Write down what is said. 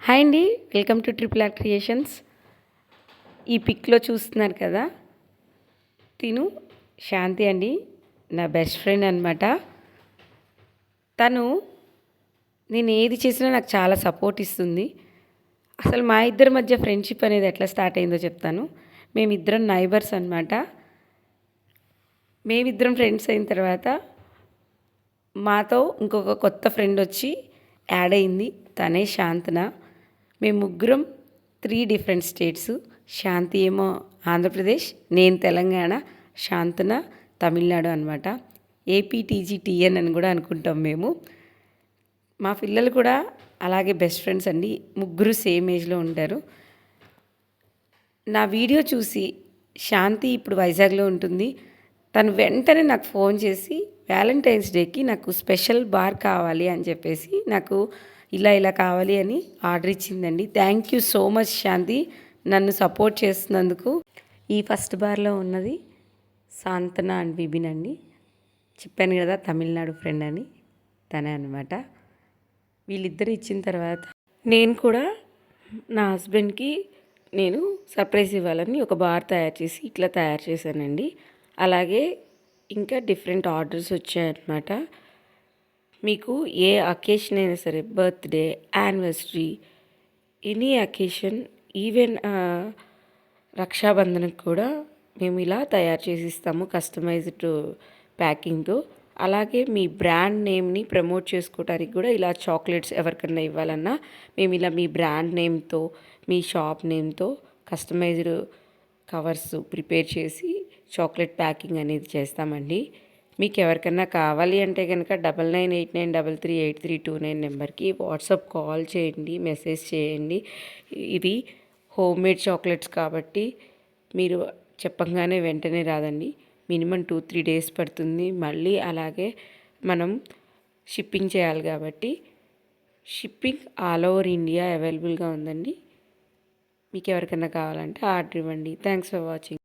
Hi అండి, welcome to triple R creations. ఈ పిక్లో చూస్తున్నారు కదా, తిను శాంతి అండి, నా బెస్ట్ ఫ్రెండ్ అనమాట. తను నేను ఏది చేసినా నాకు చాలా సపోర్ట్ ఇస్తుంది. అసలు మా ఇద్దరి మధ్య ఫ్రెండ్షిప్ అనేది ఎట్లా స్టార్ట్ అయిందో చెప్తాను. మేమిద్దరం నైబర్స్ అనమాట. మేమిద్దరం ఫ్రెండ్స్ అయిన తర్వాత మాతో ఇంకొక కొత్త ఫ్రెండ్ వచ్చి యాడ్ అయింది. తనే శాంతన. మేము ముగ్గురం 3 డిఫరెంట్ స్టేట్స్. శాంతి ఏమో ఆంధ్రప్రదేశ్, నేను తెలంగాణ, శాంతన తమిళనాడు అనమాట. ఏపీటీజీటీఎన్ అని కూడా అనుకుంటాం మేము. మా పిల్లలు కూడా అలాగే బెస్ట్ ఫ్రెండ్స్ అండి. ముగ్గురు సేమ్ ఏజ్లో ఉంటారు. నా వీడియో చూసి శాంతి ఇప్పుడు వైజాగ్లో ఉంటుంది. తను వెంటనే నాకు ఫోన్ చేసి వ్యాలంటైన్స్ డేకి నాకు స్పెషల్ బార్ కావాలి అని చెప్పేసి నాకు ఇలా కావాలి అని ఆర్డర్ ఇచ్చిందండి. Thank you so much Shanti, నన్ను సపోర్ట్ చేస్తున్నందుకు. ఈ ఫస్ట్ బార్లో ఉన్నది సాంతన అండ్ బిబిన్ అండి. చెప్పాను కదా తమిళనాడు ఫ్రెండ్ అని, తనే అనమాట. వీళ్ళిద్దరు ఇచ్చిన తర్వాత నేను కూడా నా హస్బెండ్కి నేను సర్ప్రైజ్ ఇవ్వాలని ఒక బార్ తయారు చేసి ఇట్లా తయారు చేశానండి. అలాగే ఇంకా డిఫరెంట్ ఆర్డర్స్ వచ్చాయన్నమాట. మీకు ఏ అకేషన్ అయినా సరే, birthday, anniversary, any occasion, even రక్షాబంధనకు కూడా మేము ఇలా తయారు చేసి ఇస్తాము కస్టమైజ్డ్ ప్యాకింగ్తో. అలాగే మీ బ్రాండ్ నేమ్ని ప్రమోట్ చేసుకోవడానికి కూడా ఇలా చాక్లెట్స్ ఎవరికన్నా ఇవ్వాలన్నా మేము ఇలా మీ బ్రాండ్ నేమ్తో, మీ షాప్ నేమ్తో కస్టమైజ్డ్ కవర్స్ ప్రిపేర్ చేసి చాక్లెట్ ప్యాకింగ్ అనేది చేస్తామండి. మీకు ఎవరికన్నా కావాలి అంటే కనుక 9989338329 నెంబర్కి వాట్సాప్ కాల్ చేయండి, మెసేజ్ చేయండి. ఇవి హోమ్ మేడ్ చాక్లెట్స్ కాబట్టి మీరు చెప్పంగానే వెంటనే రాదండి. మినిమం 2-3 డేస్ పడుతుంది. మళ్ళీ అలాగే మనం షిప్పింగ్ చేయాలి కాబట్టి షిప్పింగ్ ఆల్ ఓవర్ ఇండియా అవైలబుల్గా ఉందండి. మీకు ఎవరికన్నా కావాలంటే ఆర్డర్ ఇవ్వండి. Thanks for watching.